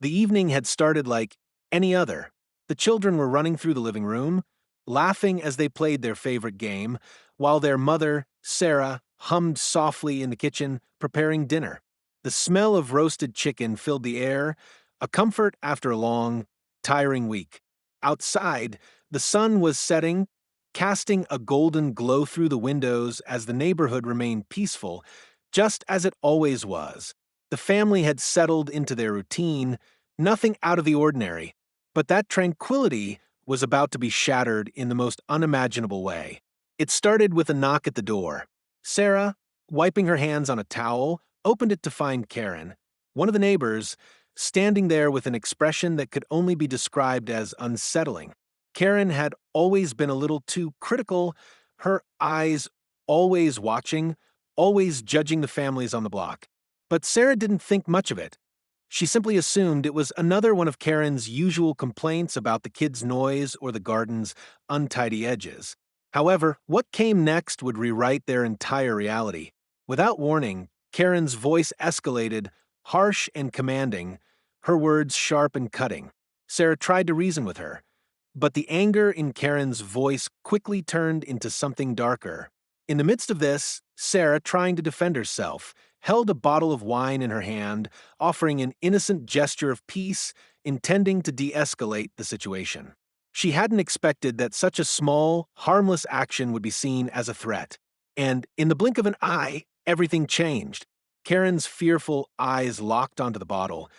The evening had started like any other. The children were running through the living room, laughing as they played their favorite game, while their mother, Sarah, hummed softly in the kitchen, preparing dinner. The smell of roasted chicken filled the air, a comfort after a long, tiring week. Outside, the sun was setting, casting a golden glow through the windows as the neighborhood remained peaceful, just as it always was. The family had settled into their routine, nothing out of the ordinary, but that tranquility was about to be shattered in the most unimaginable way. It started with a knock at the door. Sarah, wiping her hands on a towel, opened it to find Karen, one of the neighbors, standing there with an expression that could only be described as unsettling. Karen had always been a little too critical, her eyes always watching, always judging the families on the block. But Sarah didn't think much of it. She simply assumed it was another one of Karen's usual complaints about the kids' noise or the garden's untidy edges. However, what came next would rewrite their entire reality. Without warning, Karen's voice escalated, harsh and commanding, her words sharp and cutting. Sarah tried to reason with her, but the anger in Karen's voice quickly turned into something darker. In the midst of this, Sarah, trying to defend herself, held a bottle of wine in her hand, offering an innocent gesture of peace, intending to de-escalate the situation. She hadn't expected that such a small, harmless action would be seen as a threat. And in the blink of an eye, everything changed. Karen's fearful eyes locked onto the bottle,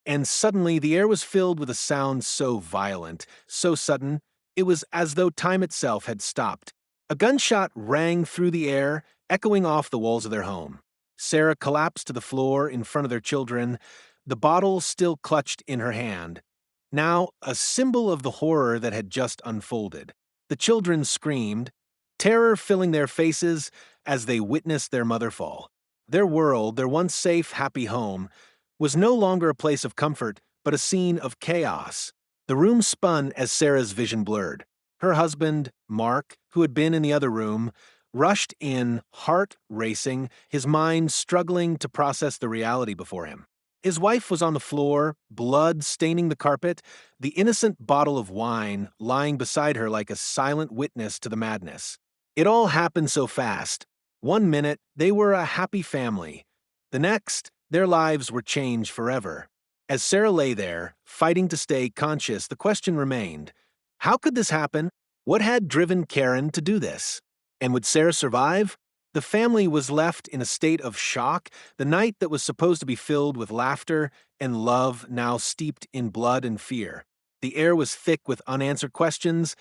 and suddenly the air was filled with a sound so violent, so sudden, it was as though time itself had stopped. A gunshot rang through the air, echoing off the walls of their home. Sarah collapsed to the floor in front of their children, the bottle still clutched in her hand, now a symbol of the horror that had just unfolded. The children screamed, terror filling their faces as they witnessed their mother fall. Their world, their once safe, happy home, was no longer a place of comfort, but a scene of chaos. The room spun as Sarah's vision blurred. Her husband, Mark, who had been in the other room, rushed in, heart racing, his mind struggling to process the reality before him. His wife was on the floor, blood staining the carpet, the innocent bottle of wine lying beside her like a silent witness to the madness. It all happened so fast. One minute, they were a happy family. The next, their lives were changed forever. As Sarah lay there, fighting to stay conscious, the question remained, how could this happen? What had driven Karen to do this? And would Sarah survive? The family was left in a state of shock, the night that was supposed to be filled with laughter and love now steeped in blood and fear. The air was thick with unanswered questions,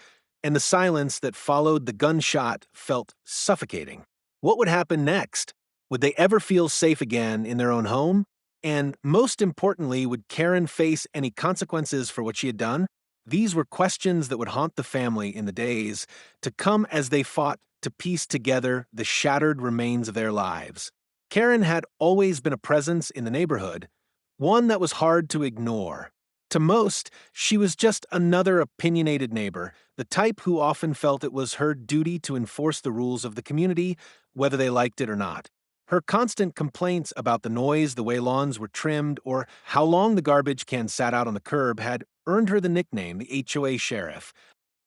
and the silence that followed the gunshot felt suffocating. What would happen next? Would they ever feel safe again in their own home? And most importantly, would Karen face any consequences for what she had done? These were questions that would haunt the family in the days to come as they fought to piece together the shattered remains of their lives. Karen had always been a presence in the neighborhood, one that was hard to ignore. To most, she was just another opinionated neighbor, the type who often felt it was her duty to enforce the rules of the community, whether they liked it or not. Her constant complaints about the noise, the way lawns were trimmed, or how long the garbage can sat out on the curb had earned her the nickname, the HOA sheriff.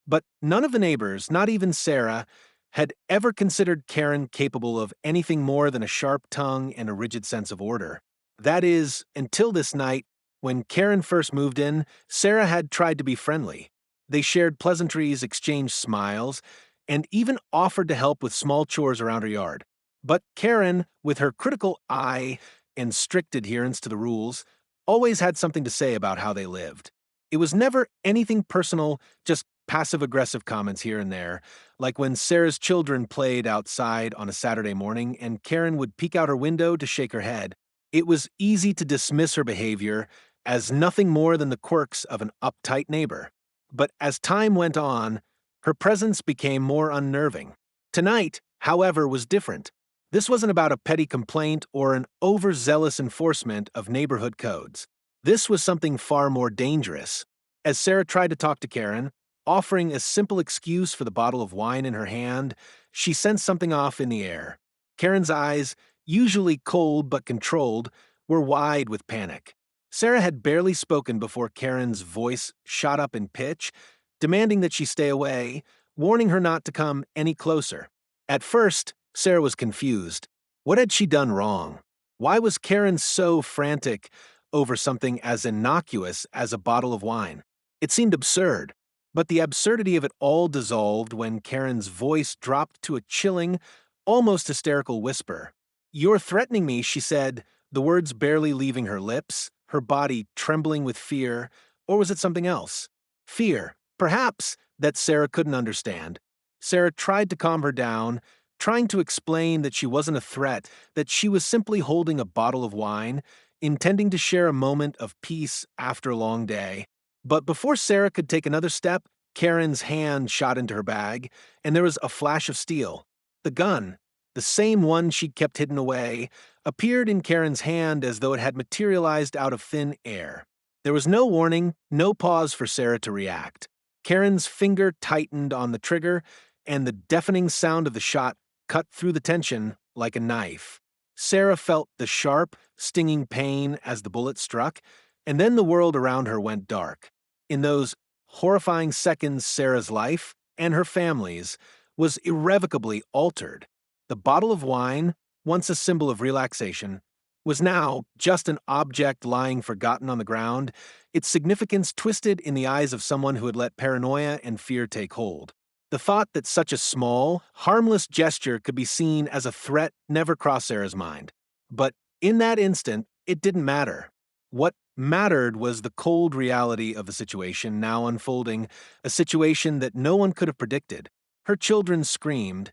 But none of the neighbors, not even Sarah, had ever considered Karen capable of anything more than a sharp tongue and a rigid sense of order. That is, until this night, when Karen first moved in, Sarah had tried to be friendly. They shared pleasantries, exchanged smiles, and even offered to help with small chores around her yard. But Karen, with her critical eye and strict adherence to the rules, always had something to say about how they lived. It was never anything personal, just passive-aggressive comments here and there, like when Sarah's children played outside on a Saturday morning and Karen would peek out her window to shake her head. It was easy to dismiss her behavior as nothing more than the quirks of an uptight neighbor. But as time went on, her presence became more unnerving. Tonight, however, was different. This wasn't about a petty complaint or an overzealous enforcement of neighborhood codes. This was something far more dangerous. As Sarah tried to talk to Karen, offering a simple excuse for the bottle of wine in her hand, she sensed something off in the air. Karen's eyes, usually cold but controlled, were wide with panic. Sarah had barely spoken before Karen's voice shot up in pitch, demanding that she stay away, warning her not to come any closer. At first, Sarah was confused. What had she done wrong? Why was Karen so frantic over something as innocuous as a bottle of wine? It seemed absurd, but the absurdity of it all dissolved when Karen's voice dropped to a chilling, almost hysterical whisper. "You're threatening me," she said, the words barely leaving her lips, her body trembling with fear, or was it something else? Fear, perhaps, that Sarah couldn't understand. Sarah tried to calm her down, trying to explain that she wasn't a threat, that she was simply holding a bottle of wine, intending to share a moment of peace after a long day. But before Sarah could take another step, Karen's hand shot into her bag, and there was a flash of steel. The gun, the same one she'd kept hidden away, appeared in Karen's hand as though it had materialized out of thin air. There was no warning, no pause for Sarah to react. Karen's finger tightened on the trigger, and the deafening sound of the shot cut through the tension like a knife. Sarah felt the sharp, stinging pain as the bullet struck, and then the world around her went dark. In those horrifying seconds, Sarah's life, and her family's, was irrevocably altered. The bottle of wine, once a symbol of relaxation, was now just an object lying forgotten on the ground, its significance twisted in the eyes of someone who had let paranoia and fear take hold. The thought that such a small, harmless gesture could be seen as a threat never crossed Sarah's mind. But in that instant, it didn't matter. What mattered was the cold reality of the situation now unfolding, a situation that no one could have predicted. Her children screamed,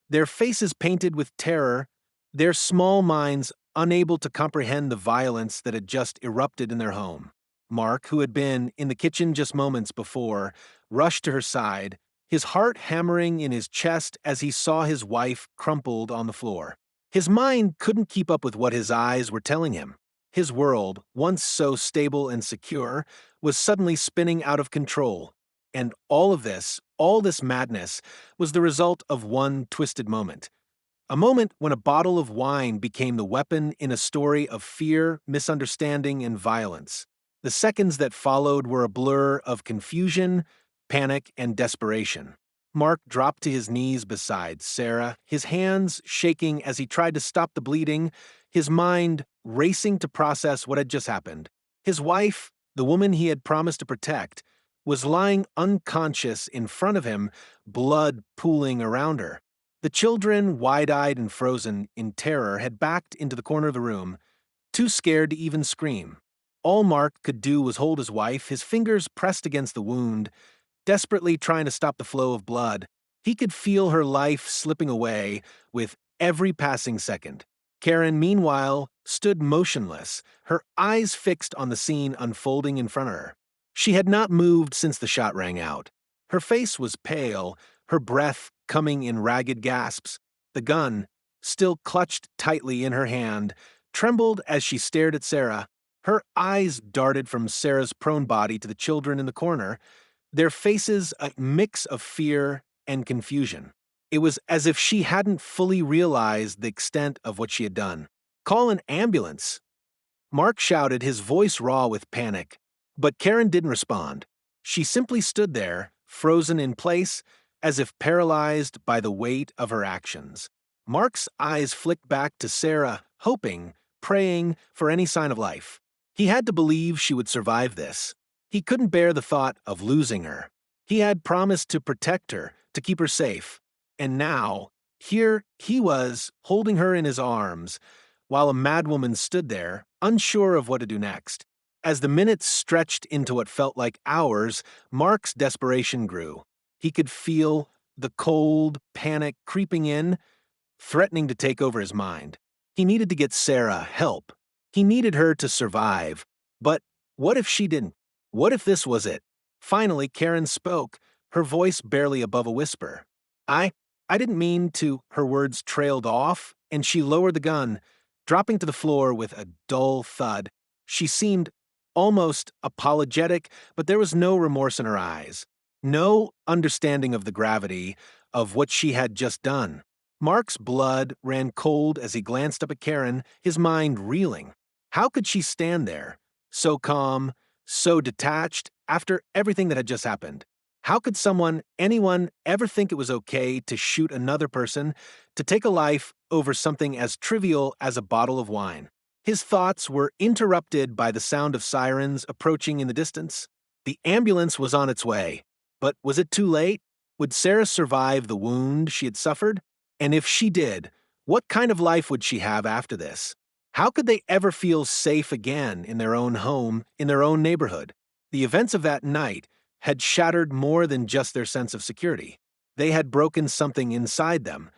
their faces painted with terror, their small minds unable to comprehend the violence that had just erupted in their home. Mark, who had been in the kitchen just moments before, rushed to her side, his heart hammering in his chest as he saw his wife crumpled on the floor. His mind couldn't keep up with what his eyes were telling him. His world, once so stable and secure, was suddenly spinning out of control. And all this madness, was the result of one twisted moment. A moment when a bottle of wine became the weapon in a story of fear, misunderstanding, and violence. The seconds that followed were a blur of confusion, panic, and desperation. Mark dropped to his knees beside Sarah, his hands shaking as he tried to stop the bleeding, his mind racing to process what had just happened. His wife, the woman he had promised to protect, was lying unconscious in front of him, blood pooling around her. The children, wide-eyed and frozen in terror, had backed into the corner of the room, too scared to even scream. All Mark could do was hold his wife, his fingers pressed against the wound, desperately trying to stop the flow of blood. He could feel her life slipping away with every passing second. Karen, meanwhile, stood motionless, her eyes fixed on the scene unfolding in front of her. She had not moved since the shot rang out. Her face was pale, her breath coming in ragged gasps. The gun, still clutched tightly in her hand, trembled as she stared at Sarah. Her eyes darted from Sarah's prone body to the children in the corner, their faces a mix of fear and confusion. It was as if she hadn't fully realized the extent of what she had done. "Call an ambulance!" Mark shouted, his voice raw with panic. But Karen didn't respond. She simply stood there, frozen in place, as if paralyzed by the weight of her actions. Mark's eyes flicked back to Sarah, hoping, praying for any sign of life. He had to believe she would survive this. He couldn't bear the thought of losing her. He had promised to protect her, to keep her safe. And now, here he was, holding her in his arms, while a madwoman stood there, unsure of what to do next. As the minutes stretched into what felt like hours, Mark's desperation grew. He could feel the cold panic creeping in, threatening to take over his mind. He needed to get Sarah help. He needed her to survive. But what if she didn't? What if this was it? Finally, Karen spoke, her voice barely above a whisper. I didn't mean to." Her words trailed off, and she lowered the gun, dropping to the floor with a dull thud. She seemed almost apologetic, but there was no remorse in her eyes, no understanding of the gravity of what she had just done. Mark's blood ran cold as he glanced up at Karen, his mind reeling. How could she stand there, so calm, so detached after everything that had just happened. How could anyone, ever think it was okay to shoot another person, to take a life over something as trivial as a bottle of wine? His thoughts were interrupted by the sound of sirens approaching in the distance. The ambulance was on its way. But was it too late? Would Sarah survive the wound she had suffered? And if she did, what kind of life would she have after this? How could they ever feel safe again in their own home, in their own neighborhood? The events of that night had shattered more than just their sense of security. They had broken something inside them,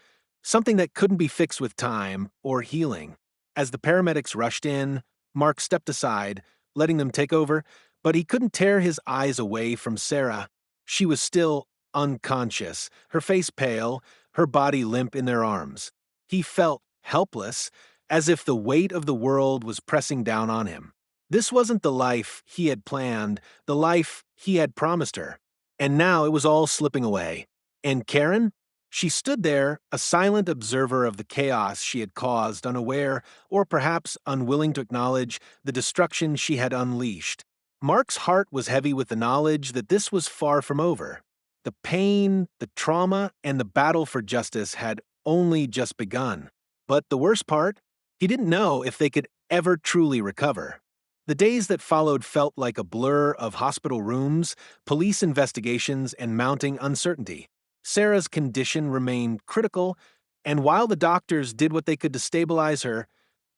something that couldn't be fixed with time or healing. As the paramedics rushed in, Mark stepped aside, letting them take over, but he couldn't tear his eyes away from Sarah. She was still unconscious, her face pale, her body limp in their arms. He felt helpless, as if the weight of the world was pressing down on him. This wasn't the life he had planned, the life he had promised her. And now it was all slipping away. And Karen? She stood there, a silent observer of the chaos she had caused, unaware, or perhaps unwilling to acknowledge, the destruction she had unleashed. Mark's heart was heavy with the knowledge that this was far from over. The pain, the trauma, and the battle for justice had only just begun. But the worst part? He didn't know if they could ever truly recover. The days that followed felt like a blur of hospital rooms, police investigations, and mounting uncertainty. Sarah's condition remained critical, and while the doctors did what they could to stabilize her,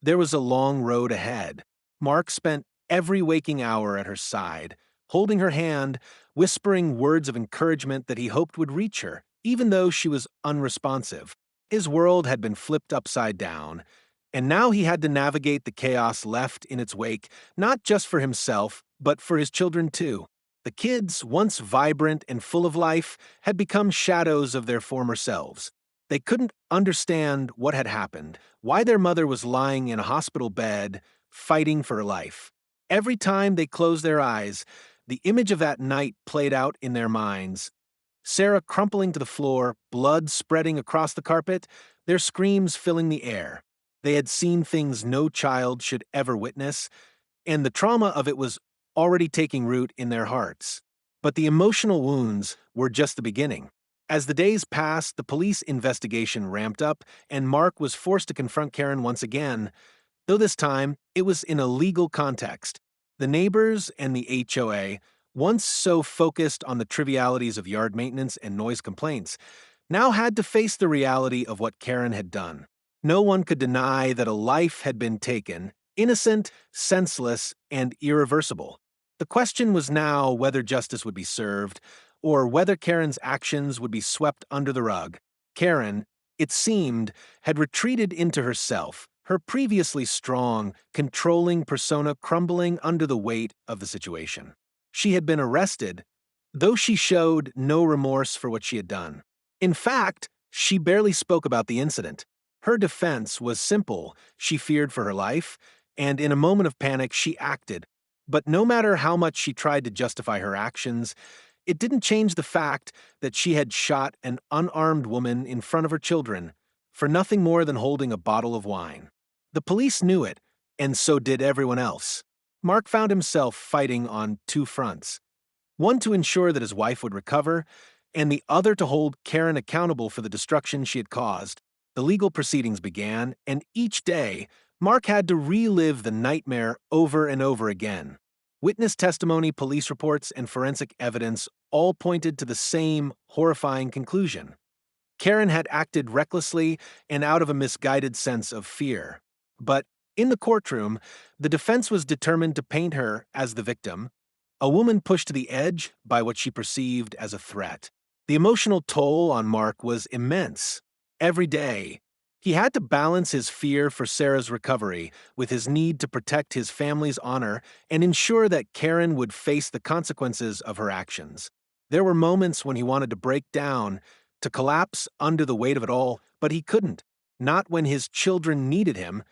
there was a long road ahead. Mark spent every waking hour at her side, holding her hand, whispering words of encouragement that he hoped would reach her, even though she was unresponsive. His world had been flipped upside down, and now he had to navigate the chaos left in its wake, not just for himself, but for his children too. The kids, once vibrant and full of life, had become shadows of their former selves. They couldn't understand what had happened, why their mother was lying in a hospital bed, fighting for her life. Every time they closed their eyes, the image of that night played out in their minds. Sarah crumpling to the floor, blood spreading across the carpet, their screams filling the air. They had seen things no child should ever witness, and the trauma of it was already taking root in their hearts. But the emotional wounds were just the beginning. As the days passed, the police investigation ramped up, and Mark was forced to confront Karen once again, though this time it was in a legal context. The neighbors and the HOA, once so focused on the trivialities of yard maintenance and noise complaints, now had to face the reality of what Karen had done. No one could deny that a life had been taken, innocent, senseless, and irreversible. The question was now whether justice would be served, or whether Karen's actions would be swept under the rug. Karen, it seemed, had retreated into herself, her previously strong, controlling persona crumbling under the weight of the situation. She had been arrested, though she showed no remorse for what she had done. In fact, she barely spoke about the incident. Her defense was simple: she feared for her life, and in a moment of panic she acted. But no matter how much she tried to justify her actions, it didn't change the fact that she had shot an unarmed woman in front of her children for nothing more than holding a bottle of wine. The police knew it, and so did everyone else. Mark found himself fighting on two fronts: one to ensure that his wife would recover, and the other to hold Karen accountable for the destruction she had caused. The legal proceedings began, and each day, Mark had to relive the nightmare over and over again. Witness testimony, police reports, and forensic evidence all pointed to the same horrifying conclusion. Karen had acted recklessly and out of a misguided sense of fear. But in the courtroom, the defense was determined to paint her as the victim, a woman pushed to the edge by what she perceived as a threat. The emotional toll on Mark was immense. Every day, he had to balance his fear for Sarah's recovery with his need to protect his family's honor and ensure that Karen would face the consequences of her actions. There were moments when he wanted to break down, to collapse under the weight of it all, but he couldn't. Not when his children needed him,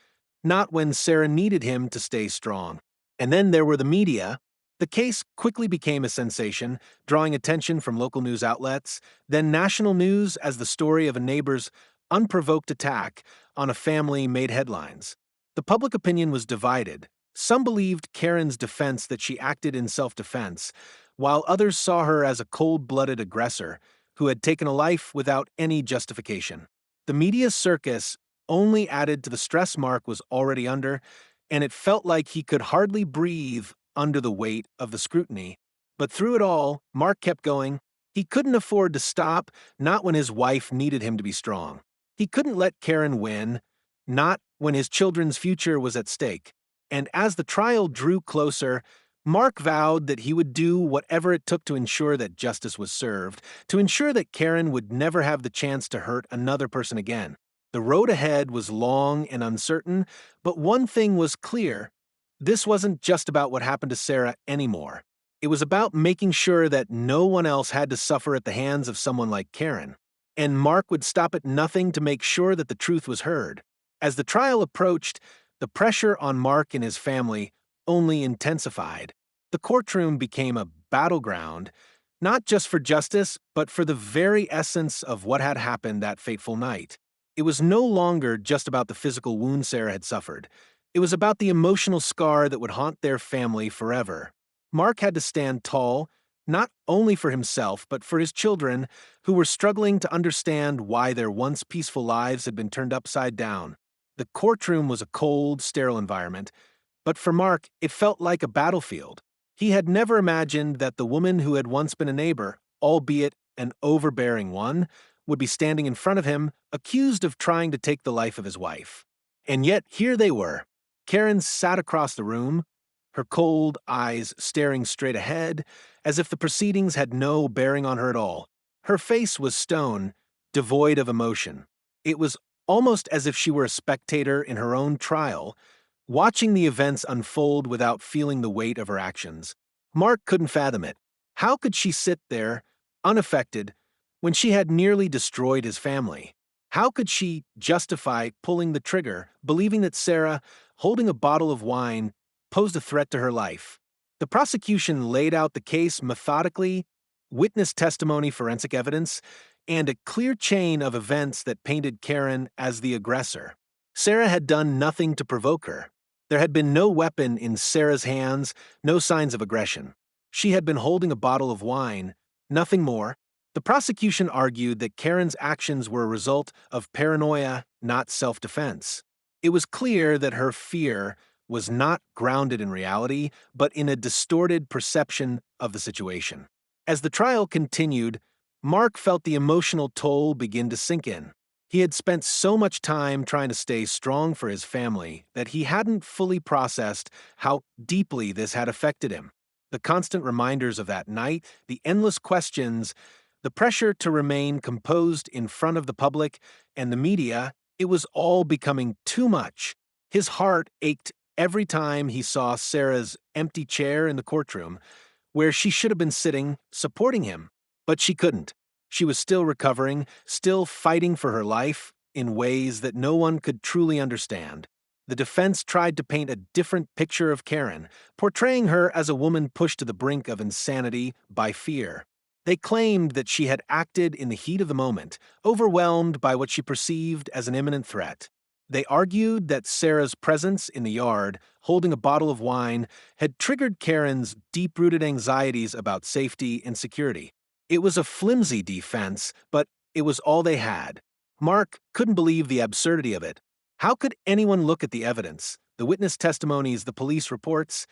not when Sarah needed him to stay strong. And then there were the media. The case quickly became a sensation, drawing attention from local news outlets, then national news as the story of a neighbor's unprovoked attack on a family made headlines. The public opinion was divided. Some believed Karen's defense that she acted in self-defense, while others saw her as a cold-blooded aggressor who had taken a life without any justification. The media circus only added to the stress Mark was already under, and it felt like he could hardly breathe under the weight of the scrutiny. But through it all, Mark kept going. He couldn't afford to stop, not when his wife needed him to be strong. He couldn't let Karen win, not when his children's future was at stake. And as the trial drew closer, Mark vowed that he would do whatever it took to ensure that justice was served, to ensure that Karen would never have the chance to hurt another person again. The road ahead was long and uncertain, but one thing was clear. This wasn't just about what happened to Sarah anymore. It was about making sure that no one else had to suffer at the hands of someone like Karen. And Mark would stop at nothing to make sure that the truth was heard. As the trial approached, the pressure on Mark and his family only intensified. The courtroom became a battleground, not just for justice, but for the very essence of what had happened that fateful night. It was no longer just about the physical wound Sarah had suffered. It was about the emotional scar that would haunt their family forever. Mark had to stand tall, not only for himself, but for his children, who were struggling to understand why their once peaceful lives had been turned upside down. The courtroom was a cold, sterile environment, but for Mark, it felt like a battlefield. He had never imagined that the woman who had once been a neighbor, albeit an overbearing one, would be standing in front of him, accused of trying to take the life of his wife. And yet, here they were. Karen sat across the room, her cold eyes staring straight ahead, as if the proceedings had no bearing on her at all. Her face was stone, devoid of emotion. It was almost as if she were a spectator in her own trial, watching the events unfold without feeling the weight of her actions. Mark couldn't fathom it. How could she sit there, unaffected, when she had nearly destroyed his family? How could she justify pulling the trigger, believing that Sarah, holding a bottle of wine, posed a threat to her life? The prosecution laid out the case methodically, witness testimony, forensic evidence, and a clear chain of events that painted Karen as the aggressor. Sarah had done nothing to provoke her. There had been no weapon in Sarah's hands, no signs of aggression. She had been holding a bottle of wine, nothing more. The prosecution argued that Karen's actions were a result of paranoia, not self-defense. It was clear that her fear was not grounded in reality, but in a distorted perception of the situation. As the trial continued, Mark felt the emotional toll begin to sink in. He had spent so much time trying to stay strong for his family that he hadn't fully processed how deeply this had affected him. The constant reminders of that night, the endless questions, the pressure to remain composed in front of the public and the media, it was all becoming too much. His heart ached every time he saw Sarah's empty chair in the courtroom, where she should have been sitting, supporting him. But she couldn't. She was still recovering, still fighting for her life in ways that no one could truly understand. The defense tried to paint a different picture of Karen, portraying her as a woman pushed to the brink of insanity by fear. They claimed that she had acted in the heat of the moment, overwhelmed by what she perceived as an imminent threat. They argued that Sarah's presence in the yard, holding a bottle of wine, had triggered Karen's deep-rooted anxieties about safety and security. It was a flimsy defense, but it was all they had. Mark couldn't believe the absurdity of it. How could anyone look at the evidence, the witness testimonies, the police reports,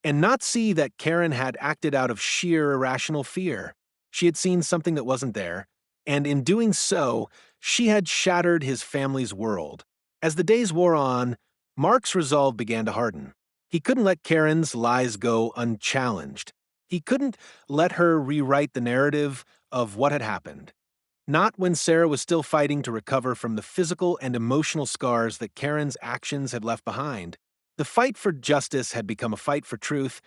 and not see that Karen had acted out of sheer irrational fear? She had seen something that wasn't there, and in doing so, she had shattered his family's world. As the days wore on, Mark's resolve began to harden. He couldn't let Karen's lies go unchallenged. He couldn't let her rewrite the narrative of what had happened. Not when Sarah was still fighting to recover from the physical and emotional scars that Karen's actions had left behind. The fight for justice had become a fight for truth,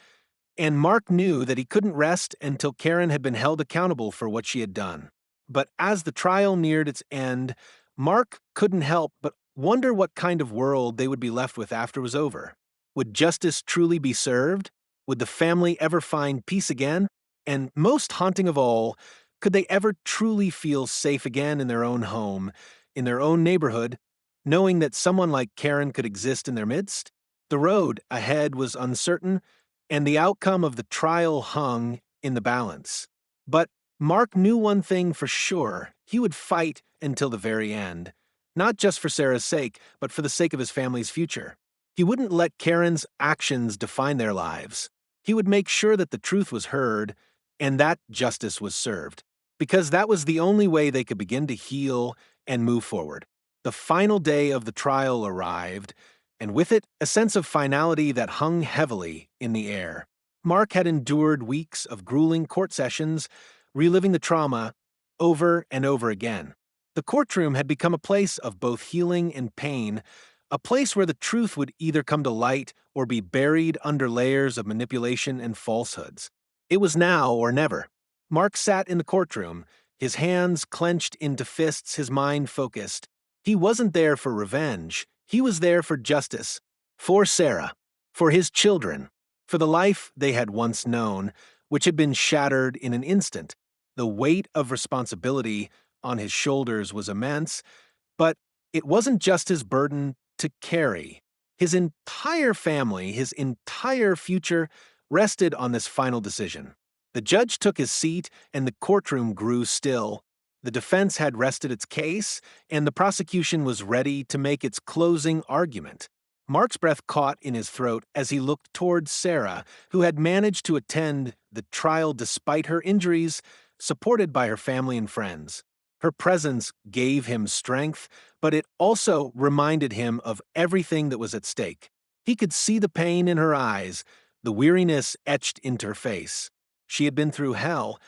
and Mark knew that he couldn't rest until Karen had been held accountable for what she had done. But as the trial neared its end, Mark couldn't help but wonder what kind of world they would be left with after it was over. Would justice truly be served? Would the family ever find peace again? And most haunting of all, could they ever truly feel safe again in their own home, in their own neighborhood, knowing that someone like Karen could exist in their midst? The road ahead was uncertain, and the outcome of the trial hung in the balance. But Mark knew one thing for sure: he would fight until the very end. Not just for Sarah's sake, but for the sake of his family's future. He wouldn't let Karen's actions define their lives. He would make sure that the truth was heard and that justice was served, because that was the only way they could begin to heal and move forward. The final day of the trial arrived, and with it, a sense of finality that hung heavily in the air. Mark had endured weeks of grueling court sessions, reliving the trauma over and over again. The courtroom had become a place of both healing and pain, a place where the truth would either come to light or be buried under layers of manipulation and falsehoods. It was now or never. Mark sat in the courtroom, his hands clenched into fists, his mind focused. He wasn't there for revenge. He was there for justice, for Sarah, for his children, for the life they had once known, which had been shattered in an instant. The weight of responsibility on his shoulders was immense, but it wasn't just his burden to carry. His entire family, his entire future, rested on this final decision. The judge took his seat, and the courtroom grew still. The defense had rested its case, and the prosecution was ready to make its closing argument. Mark's breath caught in his throat as he looked towards Sarah, who had managed to attend the trial despite her injuries, supported by her family and friends. Her presence gave him strength, but it also reminded him of everything that was at stake. He could see the pain in her eyes, the weariness etched into her face. She had been through hell,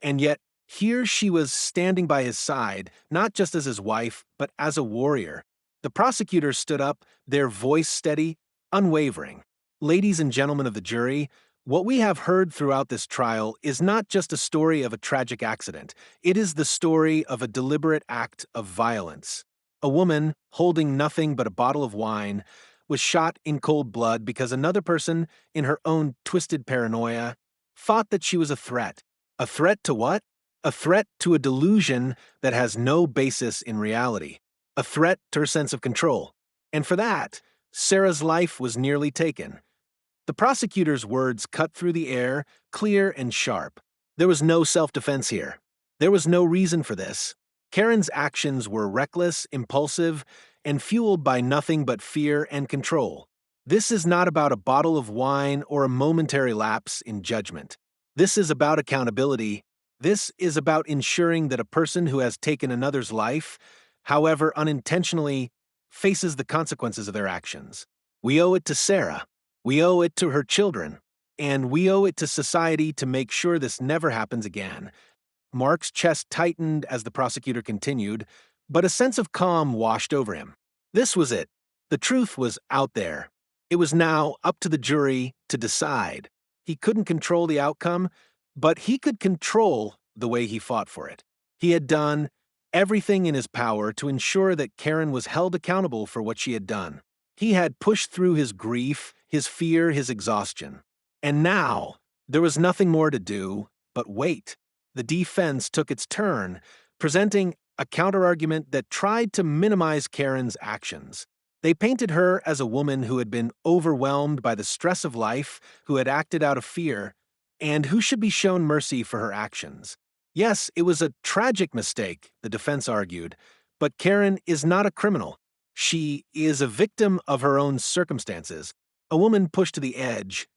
and yet here she was standing by his side, not just as his wife, but as a warrior. The prosecutors stood up, their voice steady, unwavering. Ladies and gentlemen of the jury, what we have heard throughout this trial is not just a story of a tragic accident. It is the story of a deliberate act of violence. A woman, holding nothing but a bottle of wine, was shot in cold blood because another person, in her own twisted paranoia, thought that she was a threat. A threat to what? A threat to a delusion that has no basis in reality. A threat to her sense of control. And for that, Sarah's life was nearly taken. The prosecutor's words cut through the air, clear and sharp. There was no self-defense here. There was no reason for this. Karen's actions were reckless, impulsive, and fueled by nothing but fear and control. This is not about a bottle of wine or a momentary lapse in judgment. This is about accountability. This is about ensuring that a person who has taken another's life, however unintentionally, faces the consequences of their actions. We owe it to Sarah. We owe it to her children, and we owe it to society to make sure this never happens again. Mark's chest tightened as the prosecutor continued, but a sense of calm washed over him. This was it. The truth was out there. It was now up to the jury to decide. He couldn't control the outcome, but he could control the way he fought for it. He had done everything in his power to ensure that Karen was held accountable for what she had done. He had pushed through his grief, his fear, his exhaustion. And now, there was nothing more to do but wait. The defense took its turn, presenting a counterargument that tried to minimize Karen's actions. They painted her as a woman who had been overwhelmed by the stress of life, who had acted out of fear, and who should be shown mercy for her actions. Yes, it was a tragic mistake, the defense argued, but Karen is not a criminal. She is a victim of her own circumstances, a woman pushed to the edge.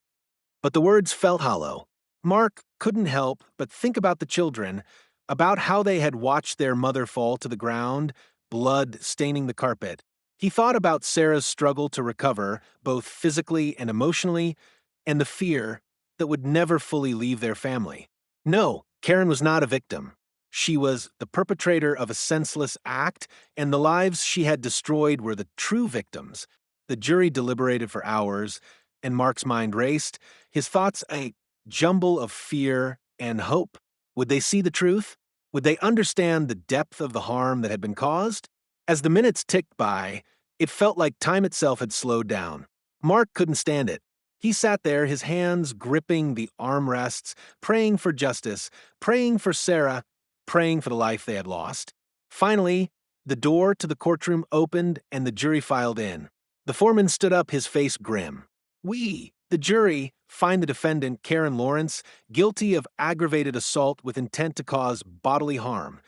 But the words felt hollow. Mark couldn't help but think about the children, about how they had watched their mother fall to the ground, blood staining the carpet. He thought about Sarah's struggle to recover, both physically and emotionally, and the fear that would never fully leave their family. No, Karen was not a victim. She was the perpetrator of a senseless act, and the lives she had destroyed were the true victims. The jury deliberated for hours, and Mark's mind raced, his thoughts a jumble of fear and hope. Would they see the truth? Would they understand the depth of the harm that had been caused? As the minutes ticked by, it felt like time itself had slowed down. Mark couldn't stand it. He sat there, his hands gripping the armrests, praying for justice, praying for Sarah, praying for the life they had lost. Finally, the door to the courtroom opened and the jury filed in. The foreman stood up, his face grim. "We, the jury, find the defendant, Karen Lawrence, guilty of aggravated assault with intent to cause bodily harm."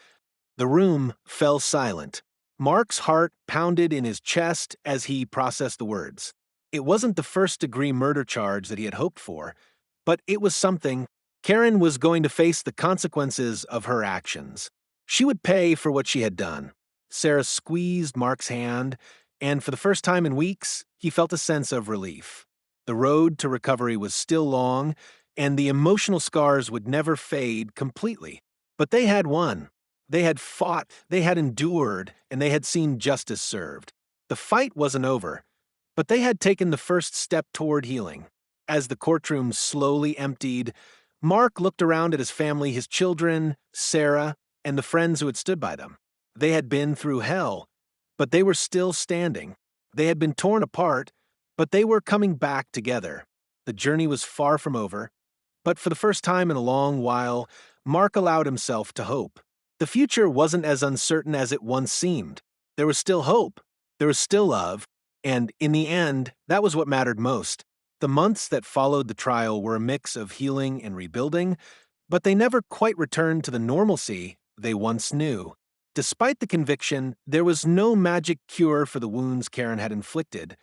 The room fell silent. Mark's heart pounded in his chest as he processed the words. It wasn't the first-degree murder charge that he had hoped for, but it was something. Karen was going to face the consequences of her actions. She would pay for what she had done. Sarah squeezed Mark's hand, and for the first time in weeks, he felt a sense of relief. The road to recovery was still long, and the emotional scars would never fade completely. But they had won. They had fought, they had endured, and they had seen justice served. The fight wasn't over, but they had taken the first step toward healing. As the courtroom slowly emptied, Mark looked around at his family, his children, Sarah, and the friends who had stood by them. They had been through hell, but they were still standing. They had been torn apart, but they were coming back together. The journey was far from over, but for the first time in a long while, Mark allowed himself to hope. The future wasn't as uncertain as it once seemed. There was still hope, there was still love, and in the end, that was what mattered most. The months that followed the trial were a mix of healing and rebuilding, but they never quite returned to the normalcy they once knew. Despite the conviction, there was no magic cure for the wounds Karen had inflicted,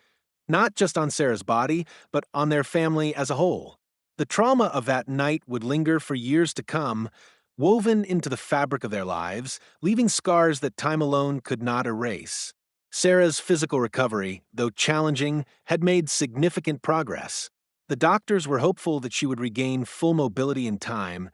not just on Sarah's body, but on their family as a whole. The trauma of that night would linger for years to come, woven into the fabric of their lives, leaving scars that time alone could not erase. Sarah's physical recovery, though challenging, had made significant progress. The doctors were hopeful that she would regain full mobility in time,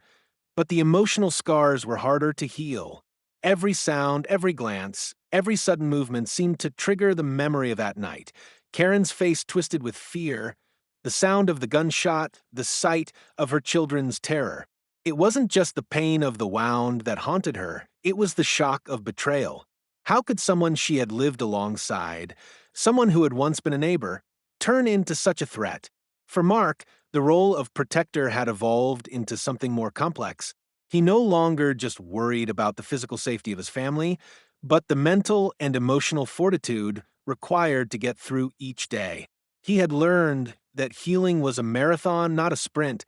but the emotional scars were harder to heal. Every sound, every glance, every sudden movement seemed to trigger the memory of that night. Karen's face twisted with fear, the sound of the gunshot, the sight of her children's terror. It wasn't just the pain of the wound that haunted her, it was the shock of betrayal. How could someone she had lived alongside, someone who had once been a neighbor, turn into such a threat? For Mark, the role of protector had evolved into something more complex. He no longer just worried about the physical safety of his family, but the mental and emotional fortitude required to get through each day. He had learned that healing was a marathon, not a sprint,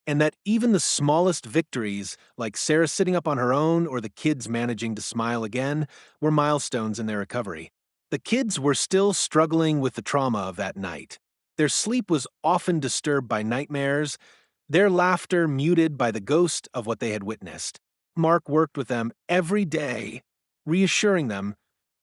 and that even the smallest victories, like Sarah sitting up on her own or the kids managing to smile again, were milestones in their recovery. The kids were still struggling with the trauma of that night. Their sleep was often disturbed by nightmares, their laughter muted by the ghost of what they had witnessed. Mark worked with them every day, reassuring them,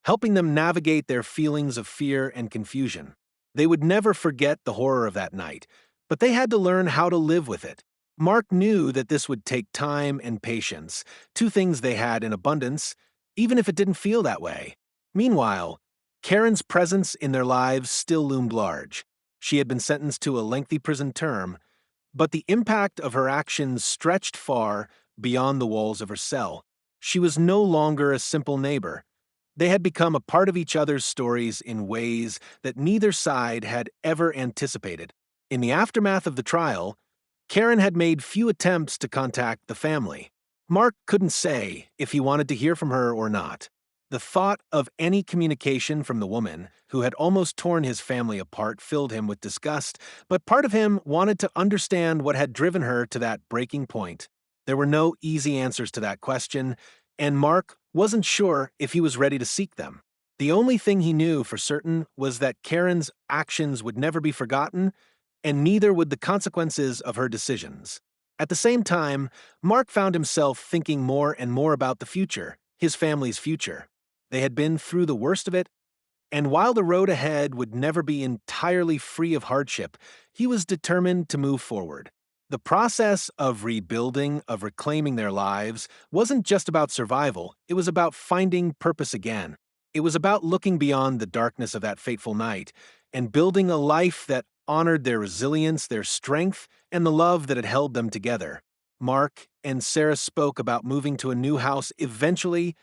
helping them navigate their feelings of fear and confusion. They would never forget the horror of that night, but they had to learn how to live with it. Mark knew that this would take time and patience, two things they had in abundance, even if it didn't feel that way. Meanwhile, Karen's presence in their lives still loomed large. She had been sentenced to a lengthy prison term, but the impact of her actions stretched far beyond the walls of her cell. She was no longer a simple neighbor. They had become a part of each other's stories in ways that neither side had ever anticipated. In the aftermath of the trial, Karen had made few attempts to contact the family. Mark couldn't say if he wanted to hear from her or not. The thought of any communication from the woman, who had almost torn his family apart, filled him with disgust, but part of him wanted to understand what had driven her to that breaking point. There were no easy answers to that question, and Mark wasn't sure if he was ready to seek them. The only thing he knew for certain was that Karen's actions would never be forgotten, and neither would the consequences of her decisions. At the same time, Mark found himself thinking more and more about the future, his family's future. They had been through the worst of it, and while the road ahead would never be entirely free of hardship, he was determined to move forward. The process of rebuilding, of reclaiming their lives, wasn't just about survival, it was about finding purpose again. It was about looking beyond the darkness of that fateful night and building a life that honored their resilience, their strength, and the love that had held them together. Mark and Sarah spoke about moving to a new house eventually,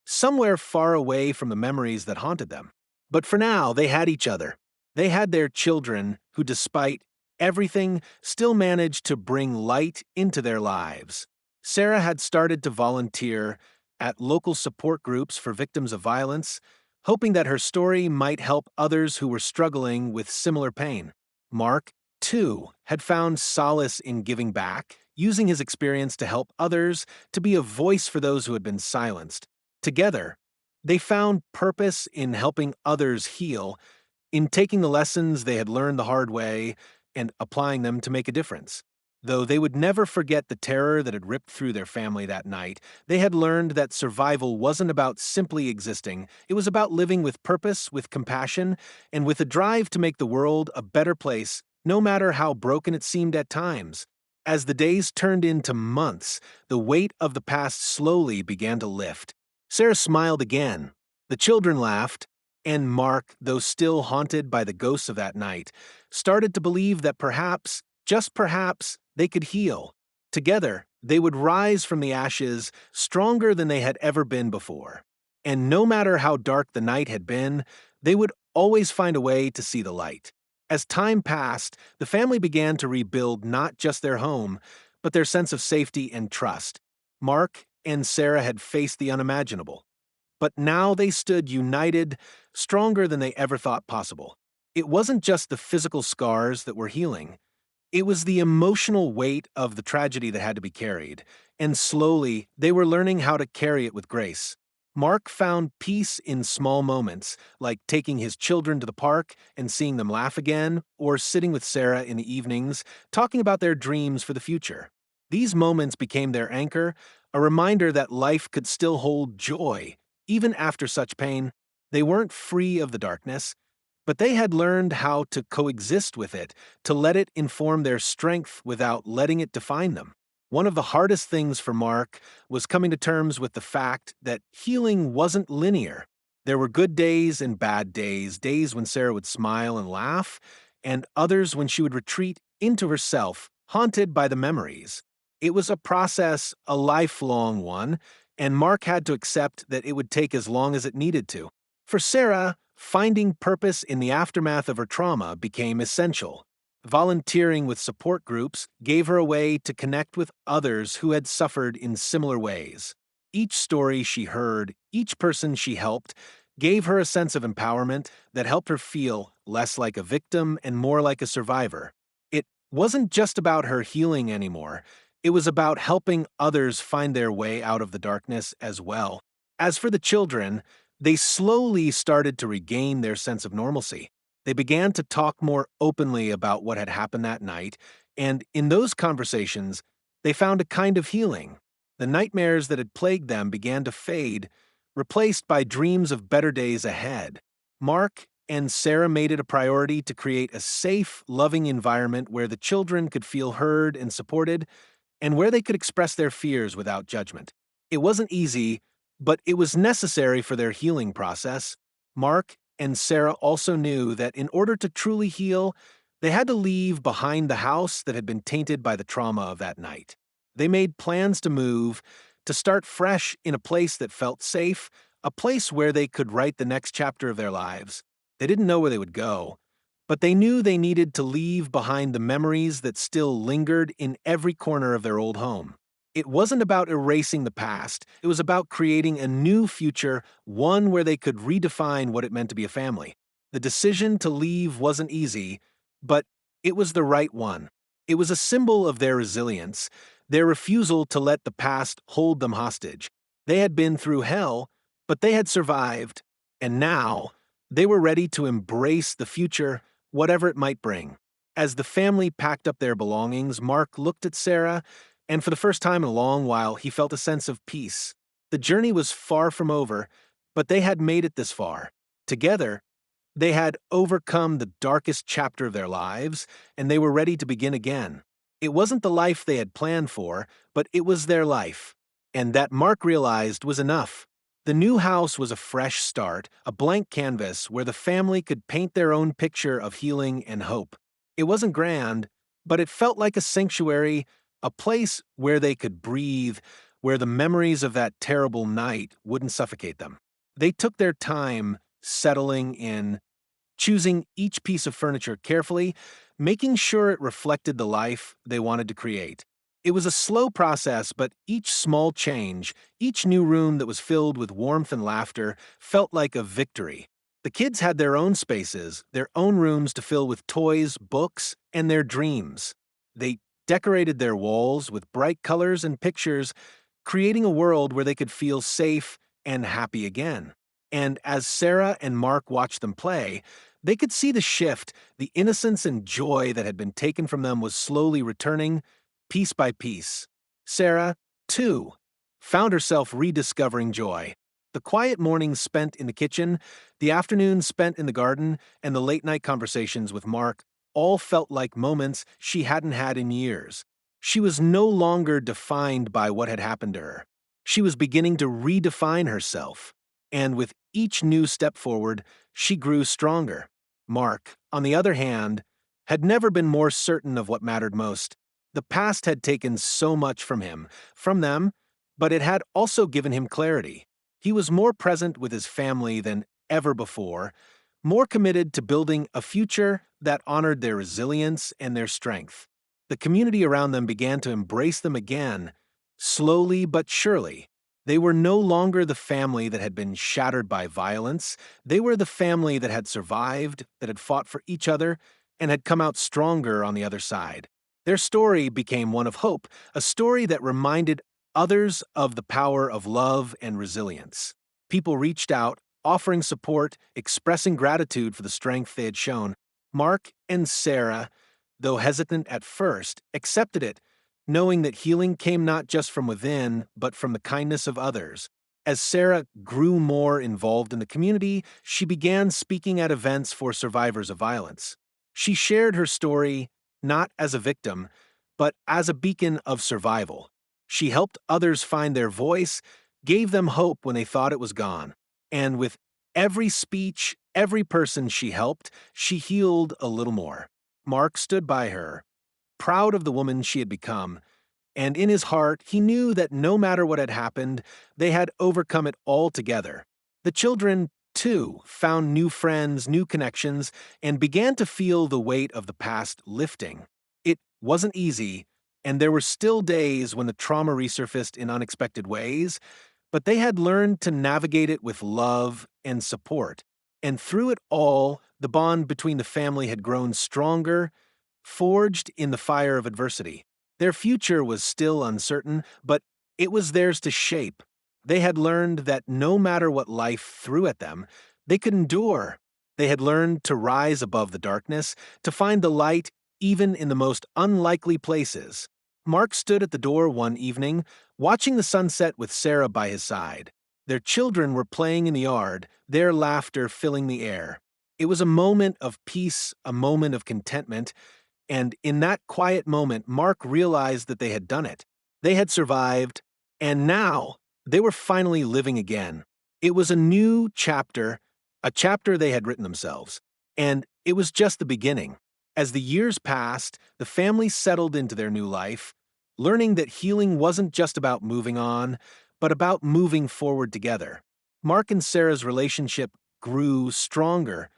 somewhere far away from the memories that haunted them. But for now, they had each other. They had their children who, despite everything, still managed to bring light into their lives. Sarah had started to volunteer at local support groups for victims of violence, hoping that her story might help others who were struggling with similar pain. Mark, too, had found solace in giving back, using his experience to help others, to be a voice for those who had been silenced. Together, they found purpose in helping others heal, in taking the lessons they had learned the hard way and applying them to make a difference. Though they would never forget the terror that had ripped through their family that night, they had learned that survival wasn't about simply existing. It was about living with purpose, with compassion, and with a drive to make the world a better place, no matter how broken it seemed at times. As the days turned into months, the weight of the past slowly began to lift. Sarah smiled again. The children laughed, and Mark, though still haunted by the ghosts of that night, started to believe that perhaps, just perhaps, they could heal. Together, they would rise from the ashes stronger than they had ever been before. And no matter how dark the night had been, they would always find a way to see the light. As time passed, the family began to rebuild not just their home, but their sense of safety and trust. Mark and Sarah had faced the unimaginable, but now they stood united, stronger than they ever thought possible. It wasn't just the physical scars that were healing. It was the emotional weight of the tragedy that had to be carried, and slowly they were learning how to carry it with grace. Mark found peace in small moments, like taking his children to the park and seeing them laugh again, or sitting with Sarah in the evenings, talking about their dreams for the future. These moments became their anchor, a reminder that life could still hold joy, even after such pain. They weren't free of the darkness, but they had learned how to coexist with it, to let it inform their strength without letting it define them. One of the hardest things for Mark was coming to terms with the fact that healing wasn't linear. There were good days and bad days, days when Sarah would smile and laugh, and others when she would retreat into herself, haunted by the memories. It was a process, a lifelong one, and Mark had to accept that it would take as long as it needed to. For Sarah, finding purpose in the aftermath of her trauma became essential. Volunteering with support groups gave her a way to connect with others who had suffered in similar ways. Each story she heard, each person she helped, gave her a sense of empowerment that helped her feel less like a victim and more like a survivor. It wasn't just about her healing anymore, it was about helping others find their way out of the darkness as well. As for the children, they slowly started to regain their sense of normalcy. They began to talk more openly about what had happened that night, and in those conversations, they found a kind of healing. The nightmares that had plagued them began to fade, replaced by dreams of better days ahead. Mark and Sarah made it a priority to create a safe, loving environment where the children could feel heard and supported, and where they could express their fears without judgment. It wasn't easy, but it was necessary for their healing process. Mark and Sarah also knew that in order to truly heal, they had to leave behind the house that had been tainted by the trauma of that night. They made plans to move, to start fresh in a place that felt safe, a place where they could write the next chapter of their lives. They didn't know where they would go, but they knew they needed to leave behind the memories that still lingered in every corner of their old home. It wasn't about erasing the past, it was about creating a new future, one where they could redefine what it meant to be a family. The decision to leave wasn't easy, but it was the right one. It was a symbol of their resilience, their refusal to let the past hold them hostage. They had been through hell, but they had survived, and now they were ready to embrace the future, whatever it might bring. As the family packed up their belongings, Mark looked at Sarah, and for the first time in a long while, he felt a sense of peace. The journey was far from over, but they had made it this far. Together, they had overcome the darkest chapter of their lives, and they were ready to begin again. It wasn't the life they had planned for, but it was their life. And that Mark realized was enough. The new house was a fresh start, a blank canvas where the family could paint their own picture of healing and hope. It wasn't grand, but it felt like a sanctuary, a place where they could breathe, where the memories of that terrible night wouldn't suffocate them. They took their time settling in, choosing each piece of furniture carefully, making sure it reflected the life they wanted to create. It was a slow process, but each small change, each new room that was filled with warmth and laughter, felt like a victory. The kids had their own spaces, their own rooms to fill with toys, books, and their dreams. They decorated their walls with bright colors and pictures, creating a world where they could feel safe and happy again. And as Sarah and Mark watched them play, they could see the shift, the innocence and joy that had been taken from them was slowly returning, piece by piece. Sarah, too, found herself rediscovering joy. The quiet mornings spent in the kitchen, the afternoons spent in the garden, and the late night conversations with Mark all felt like moments she hadn't had in years. She was no longer defined by what had happened to her. She was beginning to redefine herself. And with each new step forward, she grew stronger. Mark, on the other hand, had never been more certain of what mattered most. The past had taken so much from him, from them, but it had also given him clarity. He was more present with his family than ever before, more committed to building a future that honored their resilience and their strength. The community around them began to embrace them again, slowly but surely. They were no longer the family that had been shattered by violence. They were the family that had survived, that had fought for each other, and had come out stronger on the other side. Their story became one of hope, a story that reminded others of the power of love and resilience. People reached out, offering support, expressing gratitude for the strength they had shown. Mark and Sarah, though hesitant at first, accepted it, knowing that healing came not just from within, but from the kindness of others. As Sarah grew more involved in the community, she began speaking at events for survivors of violence. She shared her story not as a victim, but as a beacon of survival. She helped others find their voice, gave them hope when they thought it was gone. And with every speech, every person she helped, she healed a little more. Mark stood by her, proud of the woman she had become, and in his heart he knew that no matter what had happened, they had overcome it all together. The children, too, found new friends, new connections, and began to feel the weight of the past lifting. It wasn't easy, and there were still days when the trauma resurfaced in unexpected ways, but they had learned to navigate it with love and support. And through it all, the bond between the family had grown stronger, forged in the fire of adversity. Their future was still uncertain, but it was theirs to shape. They had learned that no matter what life threw at them, they could endure. They had learned to rise above the darkness, to find the light even in the most unlikely places. Mark stood at the door one evening, watching the sunset with Sarah by his side. Their children were playing in the yard, their laughter filling the air. It was a moment of peace, a moment of contentment, and in that quiet moment, Mark realized that they had done it. They had survived, and now they were finally living again. It was a new chapter, a chapter they had written themselves, and it was just the beginning. As the years passed, the family settled into their new life, learning that healing wasn't just about moving on, but about moving forward together. Mark and Sarah's relationship grew stronger,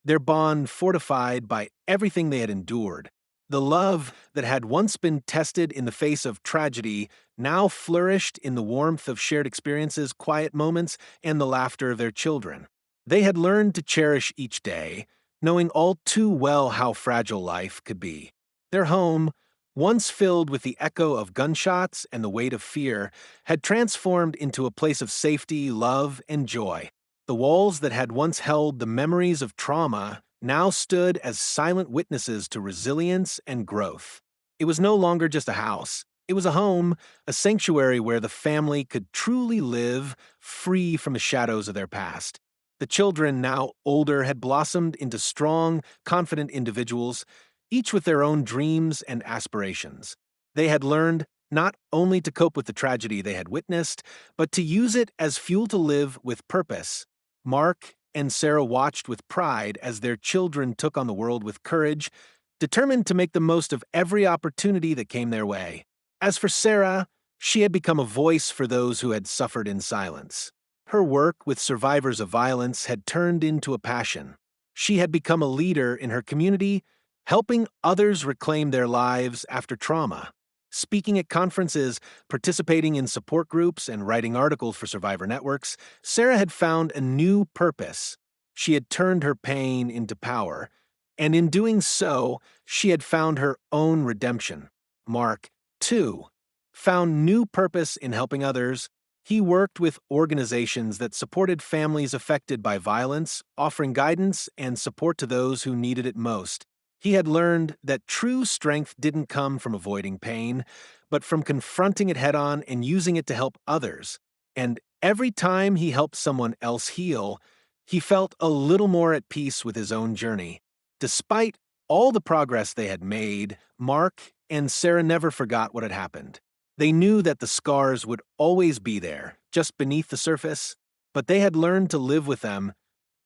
their bond fortified by everything they had endured. The love that had once been tested in the face of tragedy now flourished in the warmth of shared experiences, quiet moments, and the laughter of their children. They had learned to cherish each day, knowing all too well how fragile life could be. Their home, once filled with the echo of gunshots and the weight of fear, had transformed into a place of safety, love, and joy. The walls that had once held the memories of trauma now stood as silent witnesses to resilience and growth. It was no longer just a house. It was a home, a sanctuary where the family could truly live, free from the shadows of their past. The children, now older, had blossomed into strong, confident individuals, each with their own dreams and aspirations. They had learned not only to cope with the tragedy they had witnessed, but to use it as fuel to live with purpose. Mark and Sarah watched with pride as their children took on the world with courage, determined to make the most of every opportunity that came their way. As for Sarah, she had become a voice for those who had suffered in silence. Her work with survivors of violence had turned into a passion. She had become a leader in her community, helping others reclaim their lives after trauma. Speaking at conferences, participating in support groups, and writing articles for survivor networks, Sarah had found a new purpose. She had turned her pain into power, and in doing so, she had found her own redemption. Mark, too, found new purpose in helping others. He worked with organizations that supported families affected by violence, offering guidance and support to those who needed it most. He had learned that true strength didn't come from avoiding pain, but from confronting it head on and using it to help others. And every time he helped someone else heal, he felt a little more at peace with his own journey. Despite all the progress they had made, Mark and Sarah never forgot what had happened. They knew that the scars would always be there, just beneath the surface, but they had learned to live with them,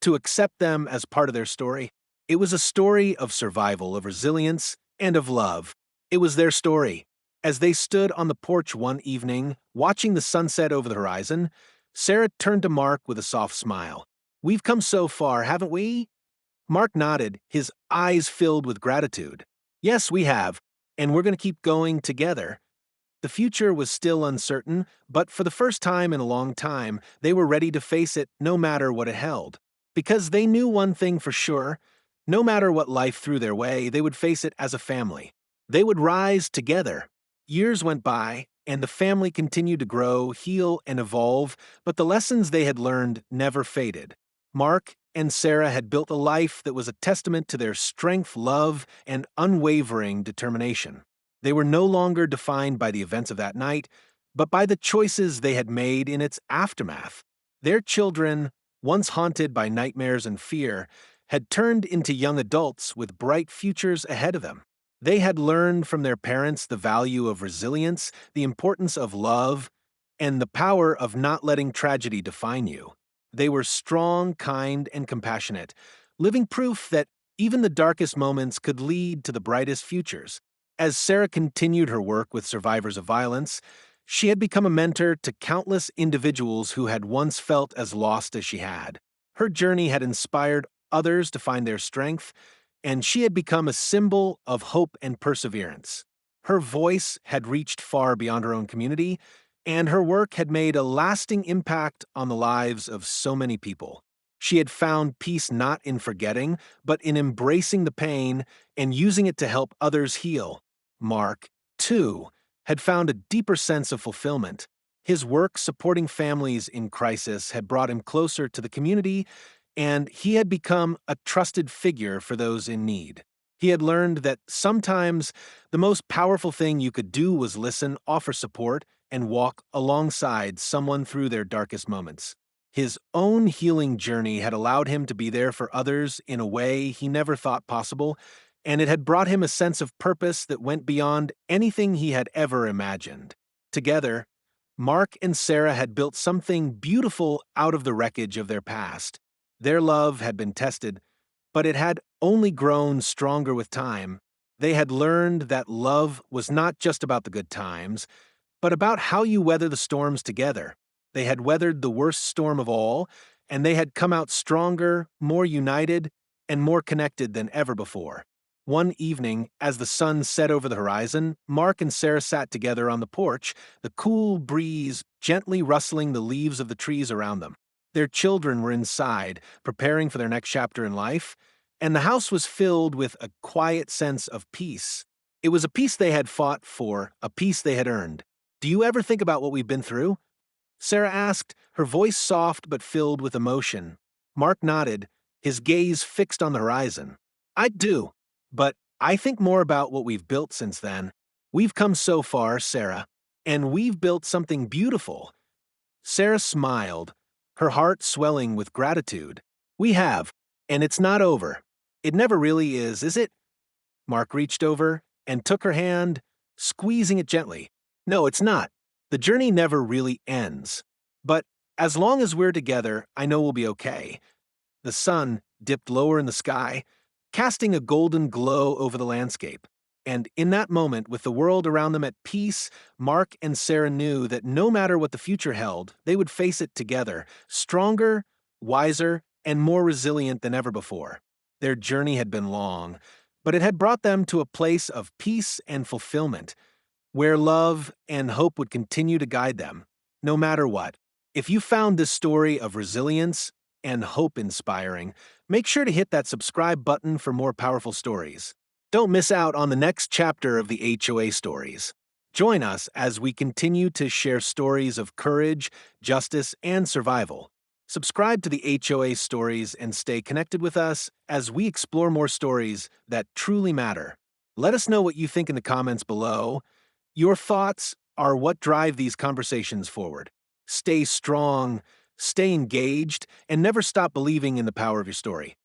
to accept them as part of their story. It was a story of survival, of resilience, and of love. It was their story. As they stood on the porch one evening, watching the sunset over the horizon, Sarah turned to Mark with a soft smile. "We've come so far, haven't we?" Mark nodded, his eyes filled with gratitude. "Yes, we have, and we're going to keep going together." The future was still uncertain, but for the first time in a long time, they were ready to face it no matter what it held. Because they knew one thing for sure: no matter what life threw their way, they would face it as a family. They would rise together. Years went by, and the family continued to grow, heal, and evolve, but the lessons they had learned never faded. Mark and Sarah had built a life that was a testament to their strength, love, and unwavering determination. They were no longer defined by the events of that night, but by the choices they had made in its aftermath. Their children, once haunted by nightmares and fear, had turned into young adults with bright futures ahead of them. They had learned from their parents the value of resilience, the importance of love, and the power of not letting tragedy define you. They were strong, kind, and compassionate, living proof that even the darkest moments could lead to the brightest futures. As Sarah continued her work with survivors of violence, she had become a mentor to countless individuals who had once felt as lost as she had. Her journey had inspired others to find their strength, and she had become a symbol of hope and perseverance. Her voice had reached far beyond her own community, and her work had made a lasting impact on the lives of so many people. She had found peace not in forgetting, but in embracing the pain and using it to help others heal. Mark, too, had found a deeper sense of fulfillment. His work supporting families in crisis had brought him closer to the community, and he had become a trusted figure for those in need. He had learned that sometimes the most powerful thing you could do was listen, offer support, and walk alongside someone through their darkest moments. His own healing journey had allowed him to be there for others in a way he never thought possible, and it had brought him a sense of purpose that went beyond anything he had ever imagined. Together, Mark and Sarah had built something beautiful out of the wreckage of their past. Their love had been tested, but it had only grown stronger with time. They had learned that love was not just about the good times, but about how you weather the storms together. They had weathered the worst storm of all, and they had come out stronger, more united, and more connected than ever before. One evening, as the sun set over the horizon, Mark and Sarah sat together on the porch, the cool breeze gently rustling the leaves of the trees around them. Their children were inside, preparing for their next chapter in life, and the house was filled with a quiet sense of peace. It was a peace they had fought for, a peace they had earned. "Do you ever think about what we've been through?" Sarah asked, her voice soft but filled with emotion. Mark nodded, his gaze fixed on the horizon. "I do, but I think more about what we've built since then. We've come so far, Sarah, and we've built something beautiful." Sarah smiled, her heart swelling with gratitude. "We have, and it's not over. It never really is it?" Mark reached over and took her hand, squeezing it gently. "No, it's not. The journey never really ends. But as long as we're together, I know we'll be okay." The sun dipped lower in the sky, casting a golden glow over the landscape. And in that moment, with the world around them at peace, Mark and Sarah knew that no matter what the future held, they would face it together, stronger, wiser, and more resilient than ever before. Their journey had been long, but it had brought them to a place of peace and fulfillment. where love and hope would continue to guide them, no matter what. If you found this story of resilience and hope inspiring, make sure to hit that subscribe button for more powerful stories. Don't miss out on the next chapter of the HOA stories. Join us as we continue to share stories of courage, justice, and survival. Subscribe to the HOA stories and stay connected with us as we explore more stories that truly matter. Let us know what you think in the comments below. Your thoughts are what drive these conversations forward. Stay strong, stay engaged, and never stop believing in the power of your story.